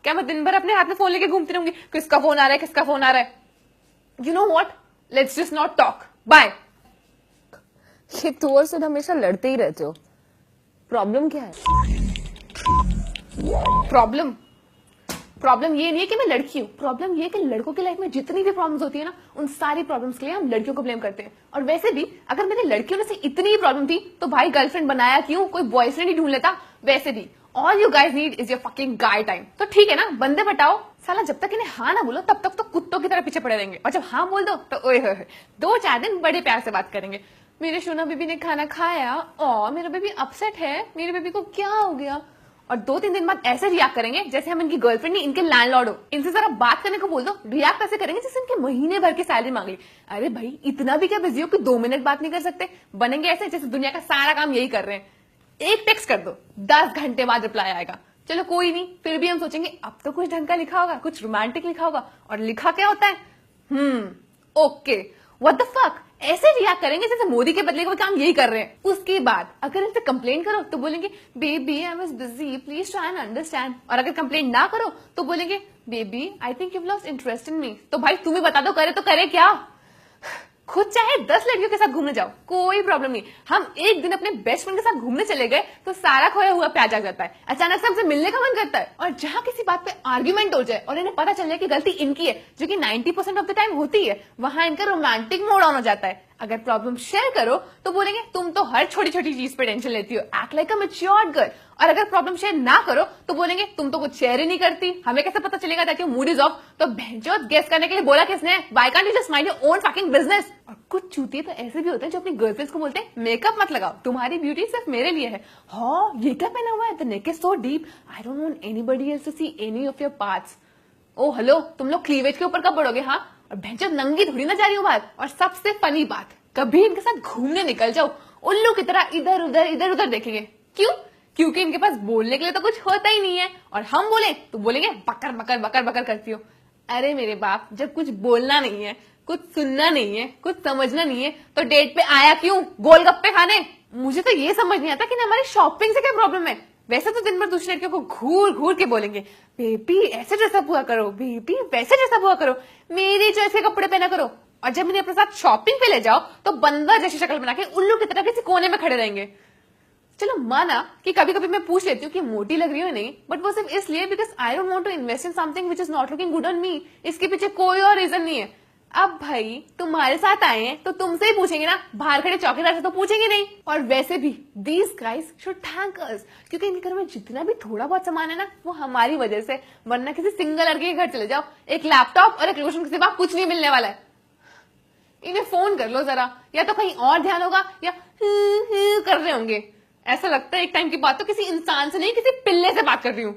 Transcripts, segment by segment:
क्या मैं दिन भर अपने हाथ में फोन लेके घूमती रहूंगी, किसका फोन आ रहा है, किसका फोन आ रहा है? You know what, let's just not talk, bye. ये तू और सिर्फ हमेशा लड़ते ही रहते हो, प्रॉब्लम क्या है? प्रॉब्लम ये नहीं है कि मैं लड़की हूँ, प्रॉब्लम ये है कि लड़कों की लाइफ में जितनी भी प्रॉब्लम्स होती है ना, उन सारी प्रॉब्लम्स के लिए हम लड़कियों को ब्लेम करते हैं। और वैसे भी अगर मैंने लड़की होने से इतनी ही प्रॉब्लम थी तो भाई गर्लफ्रेंड बनाया क्यों, कोई बॉयफ्रेंड ही ढूंढ लेता। वैसे भी all you guys need is your fucking guy time. तो ठीक है ना, बंदे बटाओ साला, जब तक इन्हें हाँ ना बोलो तब तक तो कुत्तों की तरह पीछे पड़े रहेंगे, और जब हाँ बोल दो तो ओए होए 2-4 दिन बड़े प्यार से बात करेंगे। मेरे सोना बेबी ने खाना खाया, और मेरा बेबी अपसेट है, मेरे बेबी को क्या हो गया, और 2-3 दिन बाद ऐसे रिएक्ट करेंगे जैसे हम इनकी गर्लफ्रेंड नहीं इनके लैंडलॉर्ड हो। इनसे जरा बात करने को बोल दो, रिएक्ट ऐसे करेंगे जैसे इनके महीने भर की सैलरी मांग ली। अरे भाई इतना भी क्या बिजी हो कि 2 मिनट बात नहीं कर सकते? बनेंगे ऐसे जैसे दुनिया का सारा काम यही कर रहे हैं। एक टेक्स्ट कर दो, 10 घंटे बाद रिप्लाई आएगा। चलो कोई नहीं, फिर भी हम सोचेंगे अब तो कुछ ढंग का लिखा होगा, कुछ रोमांटिक लिखा होगा, और लिखा क्या होता है? ओके, व्हाट द फक, ऐसे रिएक्ट करेंगे जैसे मोदी के बदले कोई काम यही कर रहे हैं। उसके बाद अगर इनसे कंप्लेन करो तो बोलेंगे baby I was busy, please try and understand. और अगर कंप्लेन ना करो तो बोलेंगे baby I think you lost interest in me. तो भाई तुम्हें बता दो, करे तो करे क्या? खुद चाहे 10 लड़कियों के साथ घूमने जाओ, कोई प्रॉब्लम नहीं। हम एक दिन अपने बेस्ट फ्रेंड के साथ घूमने चले गए तो सारा खोया हुआ प्यार जाग जाता है, अचानक से हमसे मिलने का मन करता है। और जहां किसी बात पे आर्ग्यूमेंट हो जाए और इन्हें पता चल जाए कि गलती इनकी है, जो कि 90% ऑफ द टाइम होती है, वहां इनका रोमांटिक मोड ऑन हो जाता है। अगर प्रॉब्लम शेयर करो तो बोलेंगे तुम तो हर छोटी छोटी चीज पे टेंशन लेती हो, एक्ट लाइक अ मैच्योर्ड गर्ल। और अगर प्रॉब्लम शेयर ना करो तो बोलेंगे तुम तो कुछ शेयर ही नहीं करती, हमें कैसे पता चलेगा that your mood is of? तो भैंचोद गेस करने के लिए बोला किसने? Why can't you just mind your own fucking business? और कुछ चूतिए तो ऐसे भी होते हैं जो अपनी गर्लफ्रेंड्स को बोलते हैं मेकअप मत लगाओ, तुम्हारी ब्यूटी सिर्फ मेरे लिए है। हाँ ये क्या पहना हुआ है, the neck is so deep, I don't want anybody else to see any of your parts. Oh hello, तुम लोग क्लीवेज के ऊपर कब बढ़ोगे? हाँ, और भैंचोद नंगी थोड़ी ना जा रही हूँ बात। और सबसे फनी बात, कभी इनके साथ घूमने निकल जाओ, उल्लू की तरह इधर उधर देखेंगे। क्यों? क्योंकि इनके पास बोलने के लिए तो कुछ होता ही नहीं है, और हम बोले तो बोलेंगे बकर बकर बकर बकर करती हो। अरे मेरे बाप, जब कुछ बोलना नहीं है, कुछ सुनना नहीं है, कुछ समझना नहीं है, तो डेट पे आया क्यों? गोलगप्पे खाने? मुझे तो ये समझ नहीं आता कि हमारी शॉपिंग से क्या प्रॉब्लम है। वैसे तो दिन भर दूसरे लड़कियों को घूर घूर के बोलेंगे बेबी ऐसे ड्रेसअप हुआ करो, बेबी वैसे ड्रेसअप हुआ करो, मेरी चॉइस के कपड़े पहना करो। और जब इन्हें अपने साथ शॉपिंग पे ले जाओ तो बंदर जैसी शक्ल बना के उल्लू की तरह किसी कोने में खड़े रहेंगे। चलो माना कि कभी कभी मैं पूछ लेती हूँ कि मोटी लग रही हो नहीं, बट वो सिर्फ इसलिए because I don't want to invest in something which is not looking good on me. इसके पीछे कोई और रीजन नहीं है। अब भाई तुम्हारे साथ आए हैं तो तुमसे ही पूछेंगे ना, बाहर खड़े चौकीदार से तो पूछेंगे नहीं। और वैसे भी दीज गाइज शुड थैंक अस, क्योंकि इनके घर में जितना भी थोड़ा बहुत सामान है ना वो हमारी वजह से, वरना किसी सिंगल लड़के के घर चले जाओ, एक लैपटॉप और एक लोशन के सिवा कुछ नहीं मिलने वाला है। इन्हें फोन कर लो जरा, या तो कहीं और ध्यान होगा या कर रहे होंगे। ऐसा लगता है एक टाइम की बात तो किसी इंसान से नहीं किसी पिल्ले से बात कर रही हूं।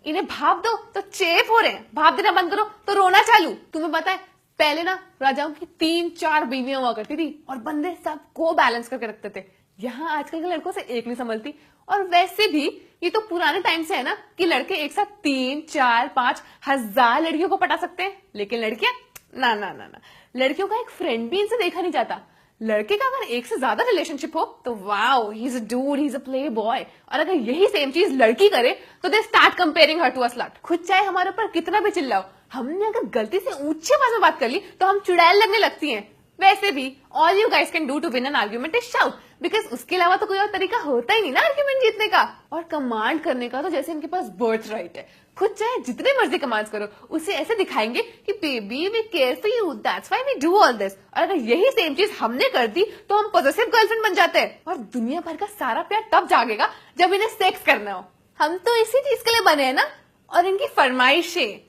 इन्हें भाप दो तो चेप हो रहे हैं, भाप देना बंद करो तो रोना चालू। तुम्हें पता है पहले ना राजाओं की 3-4 बीवियां हुआ करती थी और बंदे सबको बैलेंस करके रखते थे। यहाँ आजकल के लड़कों से एक नहीं संभलती। और वैसे भी ये तो पुराने टाइम से है ना कि लड़के एक साथ 3-4-5 हजार लड़कियों को पटा सकते हैं, लेकिन लड़कियां ना ना ना ना, लड़कियों का एक फ्रेंड भी इनसे देखा नहीं जाता। लड़के का अगर एक से ज्यादा रिलेशनशिप हो तो wow he is a dude, he is a playboy. और अगर यही सेम चीज लड़की करे तो they start comparing her to a slut. खुद चाहे हमारे ऊपर कितना भी चिल्लाओ, हमने अगर गलती से ऊंची आवाज में बात कर ली तो हम चुड़ैल लगने लगती हैं। वैसे भी all you guys can do to win an argument is shout, because उसके अलावा तो कोई और तरीका होता ही नहीं ना आर्ग्यूमेंट जीतने का। और कमांड करने का तो जैसे इनके पास बर्थ राइट है, खुद चाहे जितने मर्जी कमांड करो, उसे ऐसे दिखाएंगे कि baby we care for you, that's why we do all this. और अगर यही सेम चीज हमने कर दी तो हम पॉजिटिव गर्लफ्रेंड बन जाते हैं। और दुनिया भर का सारा प्यार तब जागेगा जब इन्हें सेक्स करना हो। हम तो इसी चीज के लिए बने हैं ना। और इनकी फरमाइशें,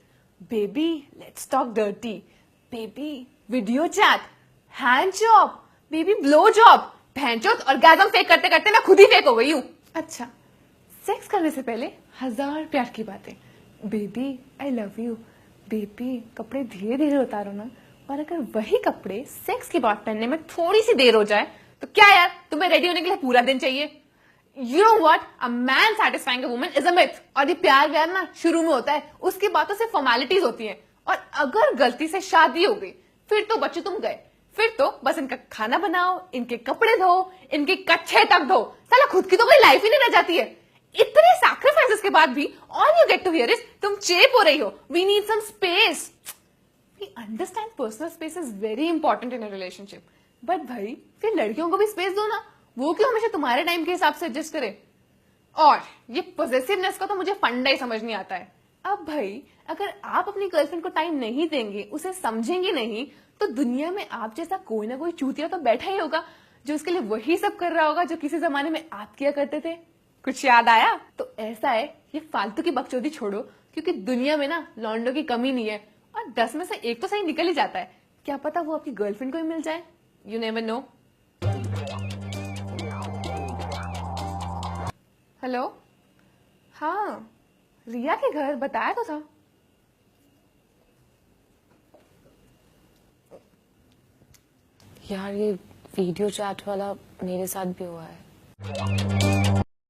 baby let's talk dirty, baby video chat, hand job, baby blow job. भैंचोद ऑर्गेज़म फेक करते करते मैं खुद ही फेक हो गई हूँ। अच्छा, सेक्स करने से पहले 1000 प्यार की बातें, baby I love you, baby कपड़े धीरे धीरे उतारो ना। और अगर वही कपड़े सेक्स के बाद पहनने में थोड़ी सी देर हो जाए तो क्या यार, तुम्हें रेडी होने के लिए पूरा दिन चाहिए? You know what? A man satisfying a woman is a myth। और ये प्यार व्यार ना शुरू में होता है, उसकी बातों से फॉर्मेलिटीज होती हैं। और अगर गलती से शादी हो गई फिर तो बच्चे तुम गए, फिर तो बस इनका खाना बनाओ, इनके कपड़े धो, इनके कच्छे तक धो, साला खुद की तो कोई लाइफ ही नहीं रह जाती है। इतने सैक्रिफाइसेस के बाद भी all you get to hear is तुम चेप हो रही हो, we need some space. We understand personal space is very important in a relationship, but भाई फिर लड़कियों को भी स्पेस दो ना, वो क्यों हमेशा तुम्हारे टाइम के हिसाब से एडजस्ट करे। और ये पॉसेसिवनेस का तो मुझे फंडा ही समझ नहीं आता है। अब भाई अगर आप अपनी गर्लफ्रेंड को टाइम नहीं देंगे, उसे समझेंगे नहीं, तो दुनिया में आप जैसा कोई ना कोई चूतिया तो बैठा ही होगा जो उसके लिए वही सब कर रहा होगा जो किसी जमाने में आप किया करते थे। कुछ याद आया? तो ऐसा है, ये फालतू की बकचोदी छोड़ो, क्योंकि दुनिया में ना लॉन्डो की कमी नहीं है, और 10 में से एक तो सही निकल ही जाता है। क्या पता वो आपकी गर्लफ्रेंड को ही मिल जाए, यू नेवर नो। हेलो, हाँ रिया के घर बताया तो था। यार ये वीडियो चैट वाला मेरे साथ भी हुआ है।